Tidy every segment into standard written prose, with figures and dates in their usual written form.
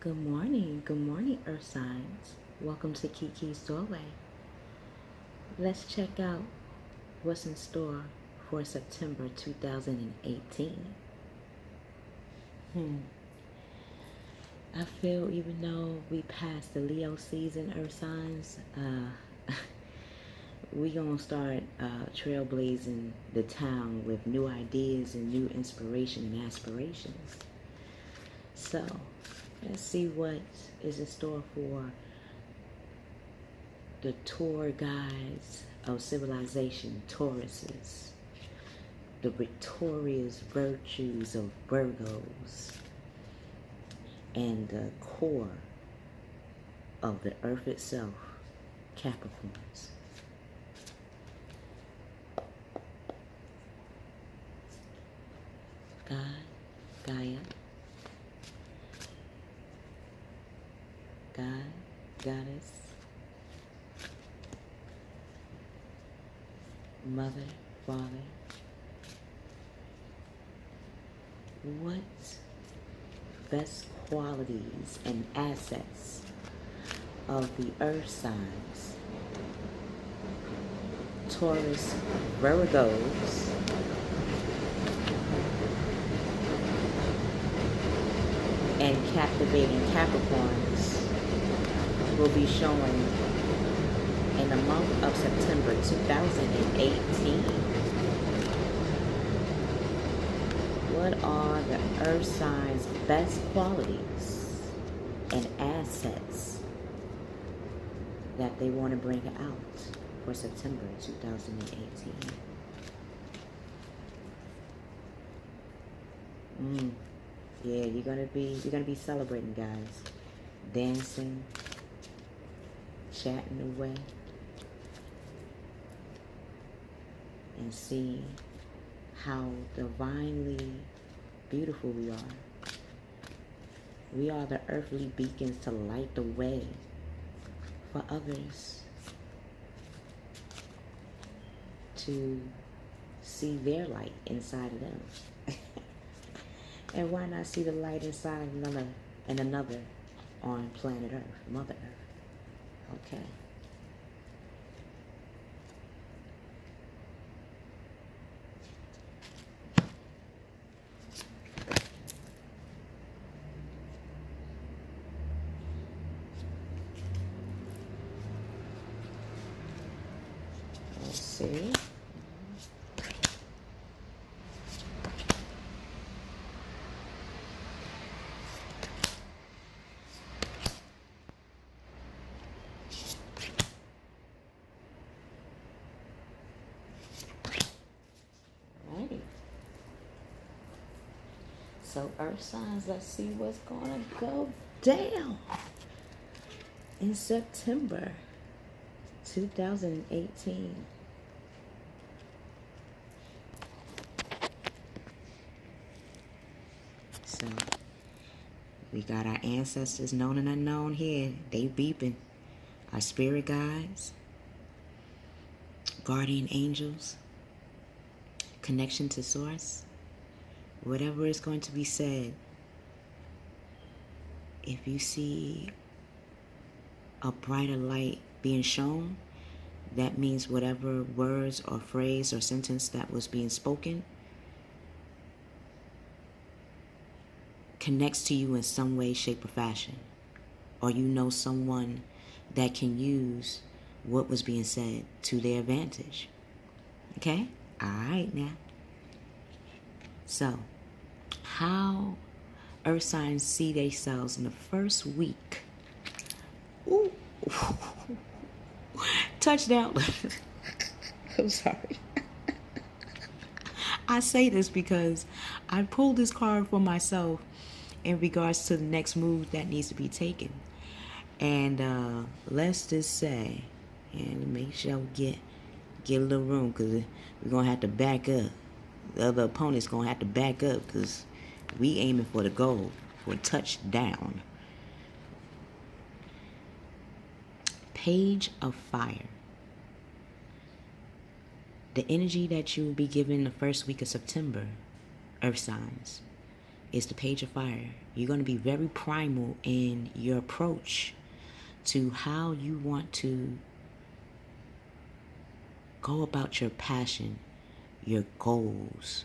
Good morning, Earth signs. Welcome to Kiki's Doorway. Let's check out what's in store for September 2018. I feel even though we passed the Leo season, Earth signs, we gonna start trailblazing the town with new ideas and new inspiration and aspirations. So, let's see what is in store for the tour guides of civilization, Tauruses, the victorious virtues of Virgos, and the core of the earth itself, Capricorns. God, Gaia, God, Goddess, Mother, Father. What best qualities and assets of the earth signs, Taurus, Virgos, and captivating Capricorns will be showing in the month of September 2018. What are the earth signs' best qualities and assets that they want to bring out for September 2018? Yeah, you're gonna be celebrating, guys. Dancing, chatting away, and see how divinely beautiful we are. We are the earthly beacons to light the way for others to see their light inside of them. And why not see the light inside another on planet Earth, Mother Earth? Okay. Let's see. Alrighty. So earth signs, let's see what's gonna go down in September 2018. So we got our ancestors known and unknown here. They beeping. Our spirit guides, guardian angels, connection to source, whatever is going to be said. If you see a brighter light being shown, that means whatever words or phrase or sentence that was being spoken connects to you in some way, shape, or fashion. Or you know someone that can use what was being said to their advantage. Okay? All right now. So, how earth signs see themselves in the first week. Ooh. Touchdown. I'm sorry. I say this because I pulled this card for myself in regards to the next move that needs to be taken. And let's just say, and make sure we get a little room, because we're going to have to back up. The other opponent's going to have to back up, because we aiming for the goal, for a touchdown. Page of Fire. The energy that you will be given the first week of September, earth signs, is the Page of Fire. You're going to be very primal in your approach to how you want to go about your passion, your goals,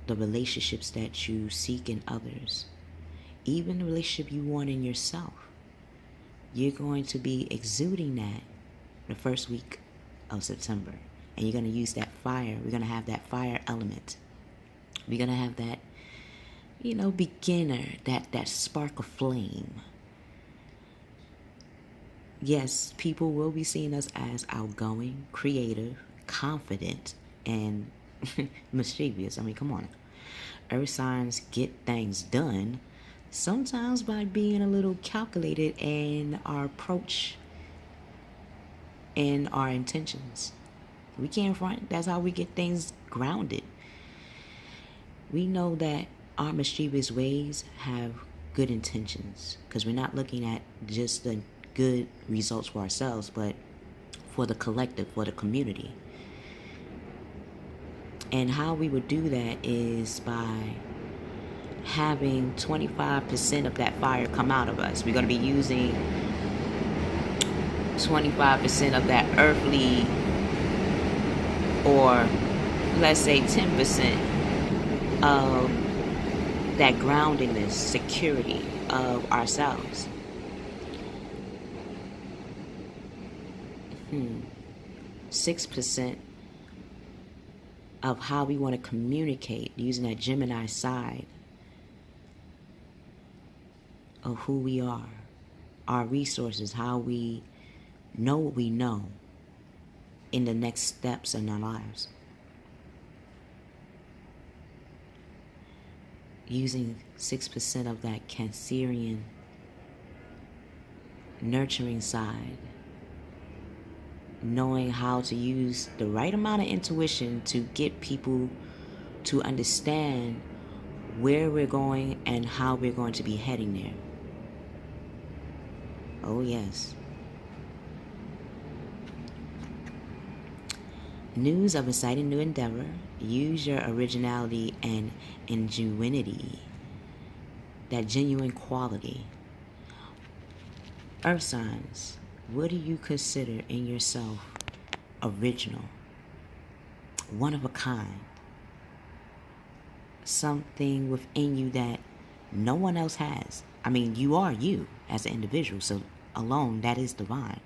the relationships that you seek in others, even the relationship you want in yourself. You're going to be exuding that the first week of September. And you're going to use that fire. We're going to have that fire element. We're going to have that, beginner, that spark of flame. Yes, people will be seeing us as outgoing, creative, confident, and mischievous. I mean, come on. Earth signs get things done, sometimes by being a little calculated in our approach and our intentions. We can't front. That's how we get things grounded. We know that our mischievous ways have good intentions, because we're not looking at just the good results for ourselves, but for the collective, for the community. And how we would do that is by having 25% of that fire come out of us. We're going to be using 25% of that earthly, or let's say 10% of that groundedness, security of ourselves. 6% of how we want to communicate, using that Gemini side of who we are, our resources, how we know what we know in the next steps in our lives. Using 6% of that Cancerian nurturing side, knowing how to use the right amount of intuition to get people to understand where we're going and how we're going to be heading there. Oh yes. News of exciting new endeavor. Use your originality and ingenuity, that genuine quality. Earth signs, what do you consider in yourself original, one of a kind, something within you that no one else has? I mean, you are you as an individual, so alone that is divine.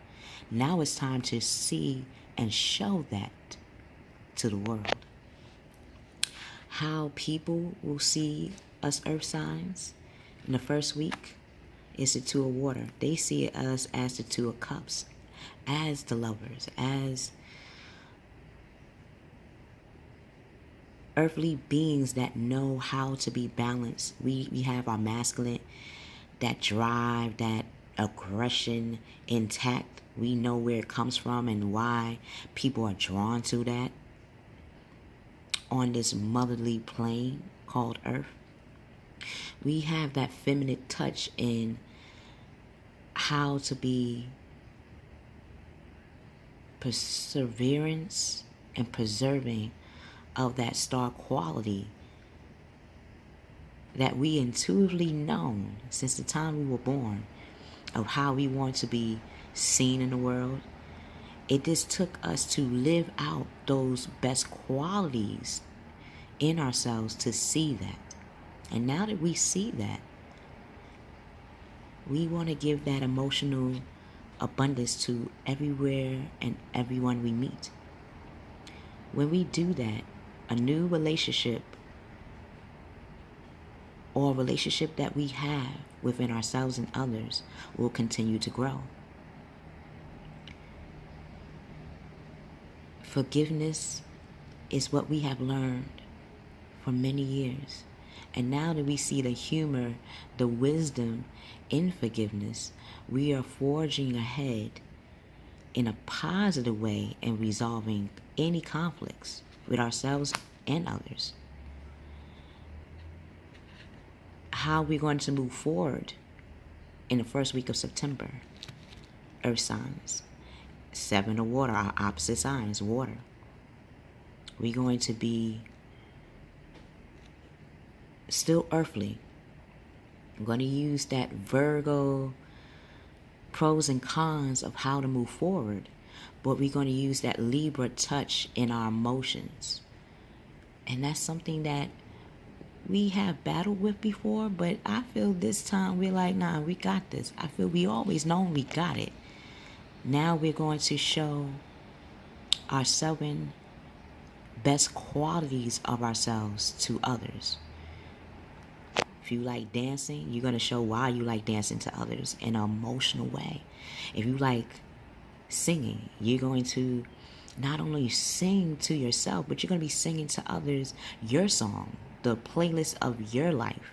Now it's time to see and show that to the world. How people will see us earth signs in the first week is the Two of Water. They see us as the Two of Cups, as the lovers, as earthly beings that know how to be balanced. We have our masculine, that drive, that aggression intact. We know where it comes from and why people are drawn to that on this motherly plane called Earth. We have that feminine touch in how to be perseverance and preserving of that star quality that we intuitively known since the time we were born, of how we want to be seen in the world. It just took us to live out those best qualities in ourselves to see that. And now that we see that, we want to give that emotional abundance to everywhere and everyone we meet. When we do that, a new relationship or a relationship that we have within ourselves and others will continue to grow. Forgiveness is what we have learned for many years. And now that we see the humor, the wisdom in forgiveness, we are forging ahead in a positive way and resolving any conflicts with ourselves and others. How we're going to move forward in the first week of September. Earth signs. 7 of water, our opposite signs, water. We're going to be still earthly. I'm going to use that Virgo pros and cons of how to move forward, but we're going to use that Libra touch in our emotions. And that's something that we have battled with before, but I feel this time we're like, nah, we got this. I feel we always known we got it. Now we're going to show our 7 best qualities of ourselves to others. If you like dancing, you're going to show why you like dancing to others in an emotional way. If you like singing, you're going to not only sing to yourself, but you're going to be singing to others your song, the playlist of your life.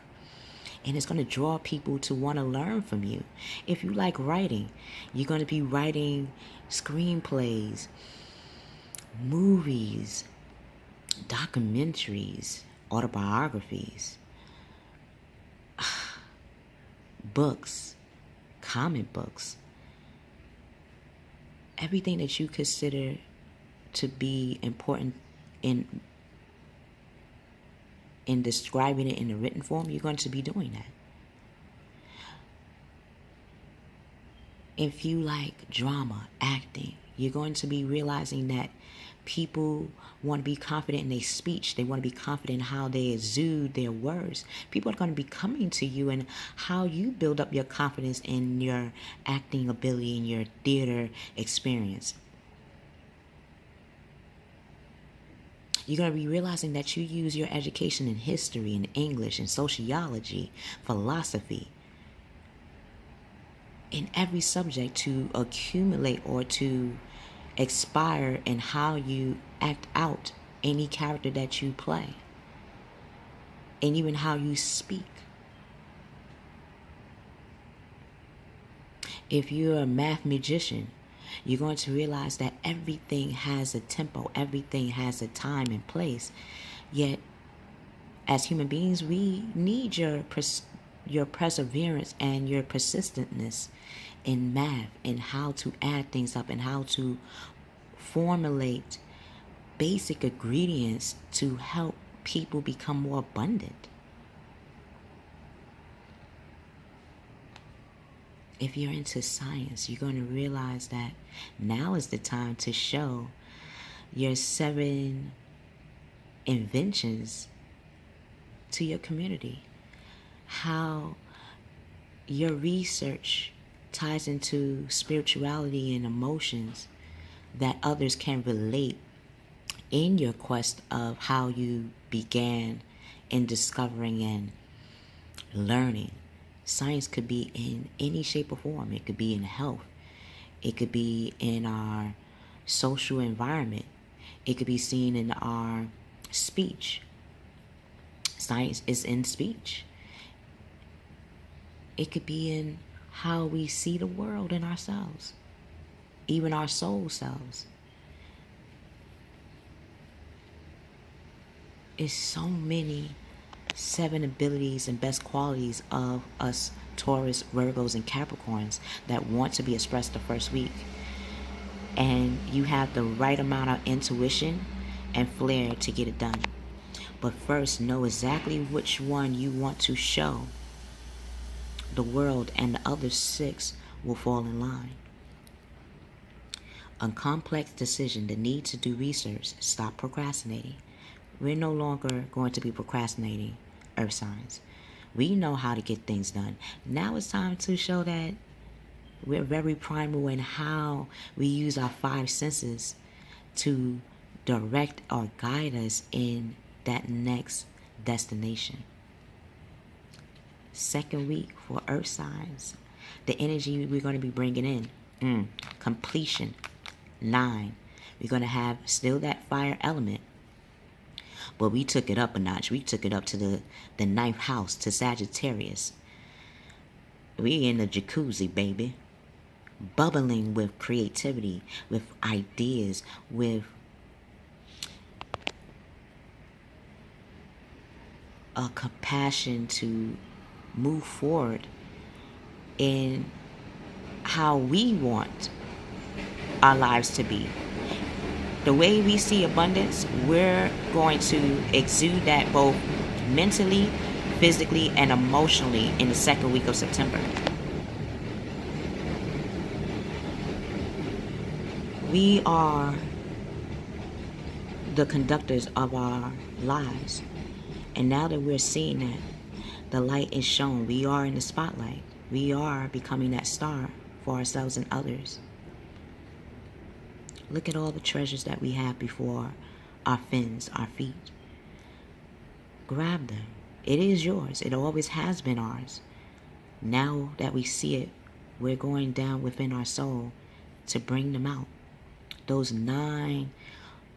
And it's going to draw people to want to learn from you. If you like writing, you're going to be writing screenplays, movies, documentaries, autobiographies, books, comic books, everything that you consider to be important in describing it in the written form, you're going to be doing that. If you like drama, acting, you're going to be realizing that people want to be confident in their speech. They want to be confident in how they exude their words. People are going to be coming to you and how you build up your confidence in your acting ability and your theater experience. You're going to be realizing that you use your education in history and English and sociology, philosophy, in every subject to accumulate or to expire in how you act out any character that you play, and even how you speak. If you're a math magician, you're going to realize that everything has a tempo, everything has a time and place. Yet, as human beings, we need your perseverance and your persistentness in math, and how to add things up and how to formulate basic ingredients to help people become more abundant. If you're into science, you're going to realize that now is the time to show your 7 inventions to your community. How your research ties into spirituality and emotions that others can relate in your quest of how you began in discovering and learning. Science could be in any shape or form. It could be in health. It could be in our social environment. It could be seen in our speech. Science is in speech. It could be in how we see the world and ourselves, even our soul selves. It's so many 7 abilities and best qualities of us Taurus, Virgos, and Capricorns that want to be expressed the first week. And you have the right amount of intuition and flair to get it done. But first, know exactly which one you want to show the world, and the other 6 will fall in line. A complex decision, the need to do research. Stop procrastinating. We're no longer going to be procrastinating, Earth signs. We know how to get things done. Now it's time to show that we're very primal in how we use our 5 senses to direct or guide us in that next destination. Second week for Earth signs, the energy we're going to be bringing in, completion, 9. We're going to have still that fire element, but we took it up a notch. We took it up to the 9th house, to Sagittarius. We in the jacuzzi, baby, bubbling with creativity, with ideas, with a compassion to move forward in how we want our lives to be. The way we see abundance, we're going to exude that both mentally physically and emotionally in the second week of September. We are the conductors of our lives. And now that we're seeing that the light is shown, we are in the spotlight. We are becoming that star for ourselves and others. Look at all the treasures that we have before our fins, our feet. Grab them. It is yours. It always has been ours. Now that we see it, we're going down within our soul to bring them out. Those 9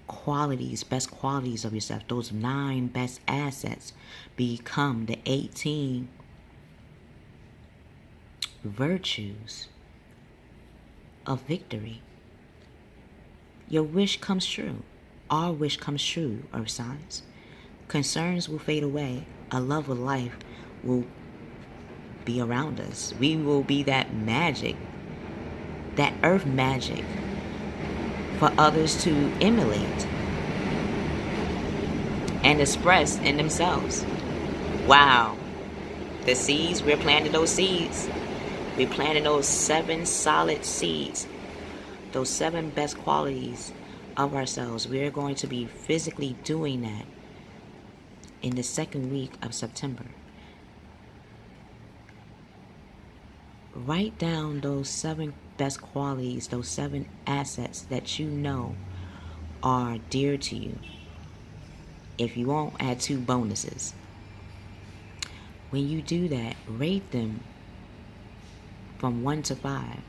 qualities, best qualities of yourself, those 9 best assets become the 18 virtues of victory. Your wish comes true. Our wish comes true, earth signs. Concerns will fade away. A love of life will be around us. We will be that magic, that earth magic for others to emulate and express in themselves. Wow. The seeds, we're planting those seeds. We're planting those 7 solid seeds. Those 7 best qualities of ourselves. We're going to be physically doing that in the second week of September. Write down those 7 best qualities, those 7 assets that you know are dear to you. If you won't, add 2 bonuses. When you do that, rate them from 1 to 5.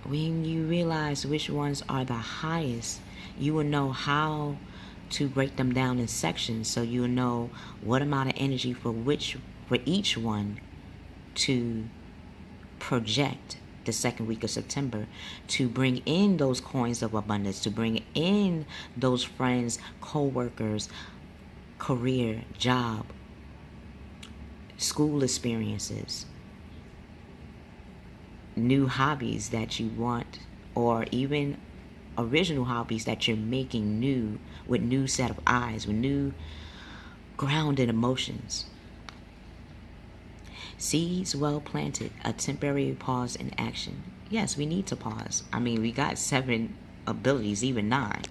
When you realize which ones are the highest, you will know how to break them down in sections, so you'll know what amount of energy for each one to project the second week of September, to bring in those coins of abundance, to bring in those friends, co-workers, career, job, school experiences, new hobbies that you want, or even original hobbies that you're making new, with new set of eyes, with new grounded emotions. Seeds well planted, a temporary pause in action. Yes, we need to pause. I mean, we got 7 abilities, even 9.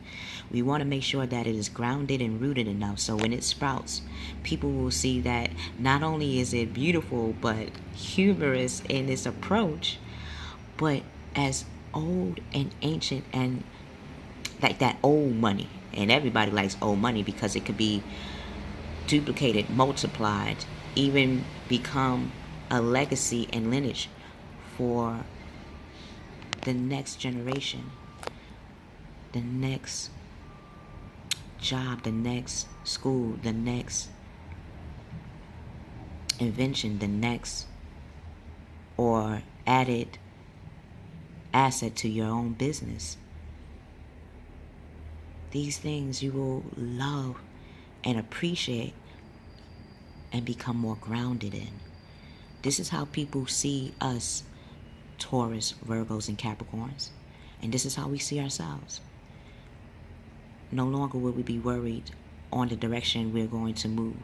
We want to make sure that it is grounded and rooted enough so when it sprouts, people will see that not only is it beautiful but humorous in its approach, but as old and ancient and like that old money. And everybody likes old money because it could be duplicated, multiplied, even become a legacy and lineage for the next generation, the next job, the next school, the next invention, the next or added asset to your own business. These things you will love and appreciate and become more grounded in. This is how people see us, Taurus, Virgos, and Capricorns. And this is how we see ourselves. No longer will we be worried on the direction we're going to move.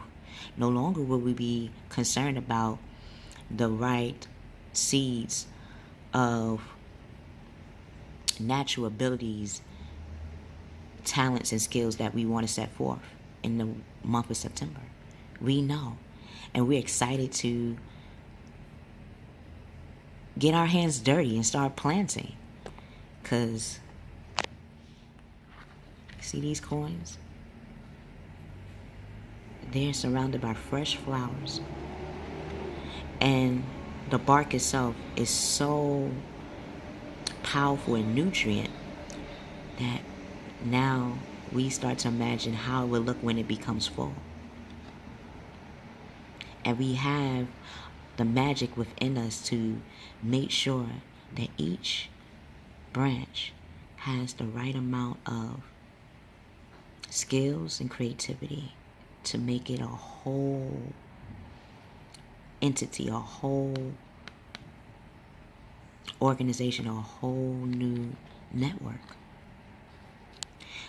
No longer will we be concerned about the right seeds of natural abilities, talents, and skills that we want to set forth in the month of September. We know, and we're excited to get our hands dirty and start planting. Because, see these coins? They're surrounded by fresh flowers. And the bark itself is so powerful and nutrient that now we start to imagine how it will look when it becomes full. And we have the magic within us to make sure that each branch has the right amount of skills and creativity to make it a whole entity, a whole organization, a whole new network.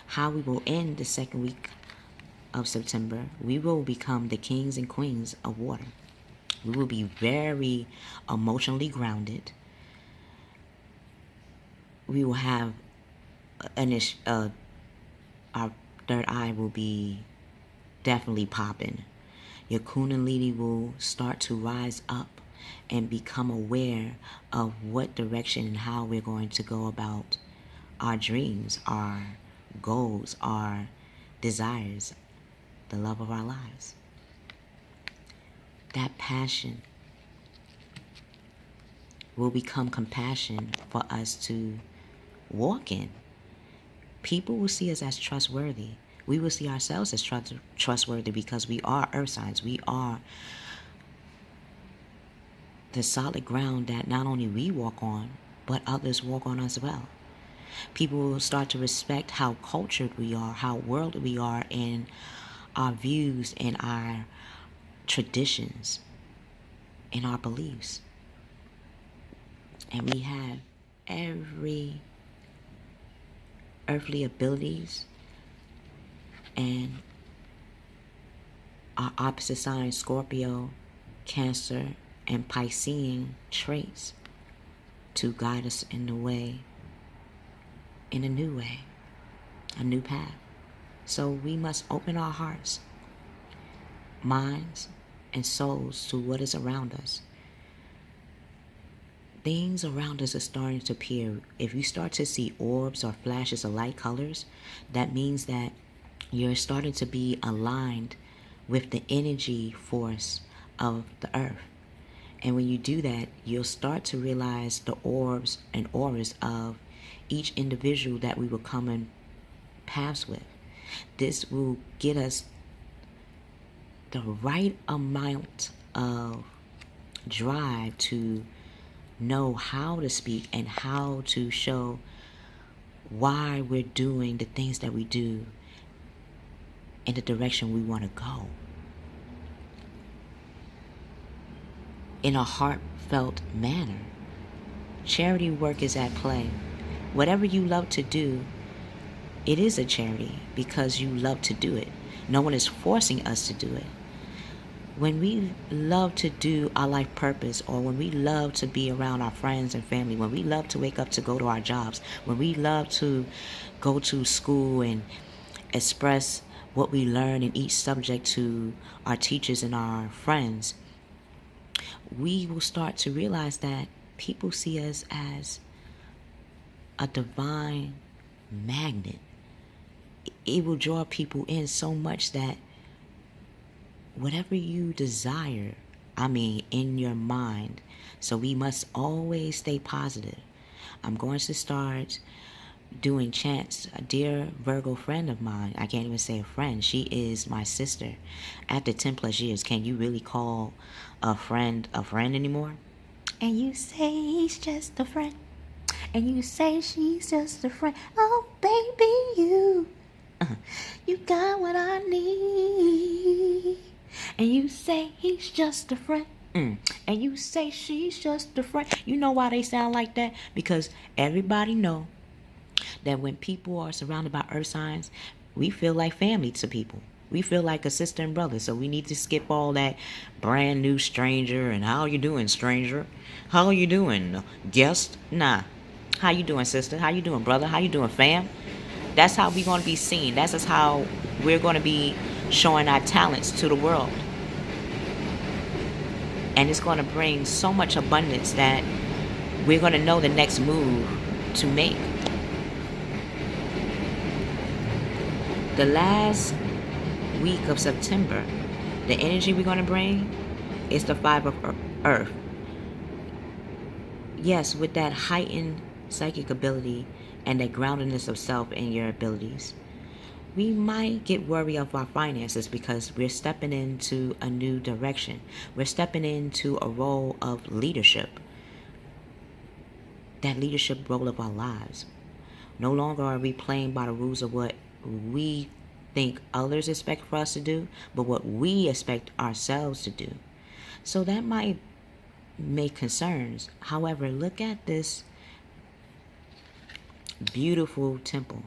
How we will end the second week of September, we will become the kings and queens of water. We will be very emotionally grounded. We will have our third eye will be definitely popping. Your Kundalini will start to rise up and become aware of what direction and how we're going to go about our dreams, our goals, our desires, the love of our lives. That passion will become compassion for us to walk in. People will see us as trustworthy. We will see ourselves as trustworthy because we are earth signs. We are the solid ground that not only we walk on, but others walk on as well. People will start to respect how cultured we are, how worldly we are in our views and our traditions and our beliefs. And we have every earthly abilities and our opposite signs, Scorpio, Cancer, and Piscean traits to guide us in a way, in a new way, a new path. So we must open our hearts, minds, and souls to what is around us. Things around us are starting to appear. If you start to see orbs or flashes of light colors, that means that you're starting to be aligned with the energy force of the earth. And when you do that, you'll start to realize the orbs and auras of each individual that we will come in paths with. This will get us the right amount of drive to know how to speak and how to show why we're doing the things that we do in the direction we want to go. In a heartfelt manner. Charity work is at play. Whatever you love to do, it is a charity because you love to do it. No one is forcing us to do it. When we love to do our life purpose, or when we love to be around our friends and family, when we love to wake up to go to our jobs, when we love to go to school and express what we learn in each subject to our teachers and our friends, we will start to realize that people see us as a divine magnet. It will draw people in so much that whatever you desire, in your mind. So we must always stay positive. I'm going to start doing chants. A dear Virgo friend of mine, I can't even say a friend, she is my sister. After 10 plus years, can you really call a friend anymore? And you say he's just a friend, and you say she's just a friend. Oh baby, you got what I need. And you say he's just a friend, and you say she's just a friend. You know why they sound like that? Because everybody know that when people are surrounded by earth signs, we feel like family to people. We feel like a sister and brother. So we need to skip all that brand new stranger and how you doing, stranger? How you doing, guest? Nah. How you doing, sister? How you doing, brother? How you doing, fam? That's how we're going to be seen. That's just how we're going to be showing our talents to the world. And it's going to bring so much abundance that we're going to know the next move to make. The last week of September, the energy we're going to bring is the 5 of Earth. Yes, with that heightened psychic ability and that groundedness of self in your abilities, we might get worried of our finances because we're stepping into a new direction. We're stepping into a role of leadership. That leadership role of our lives. No longer are we playing by the rules of what we think others expect for us to do, but what we expect ourselves to do. So that might make concerns. However, look at this beautiful temple.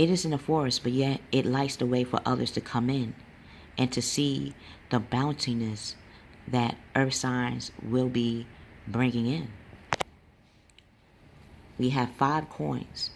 It is in the forest, but yet it lights the way for others to come in and to see the bountiness that earth signs will be bringing in. We have 5 coins.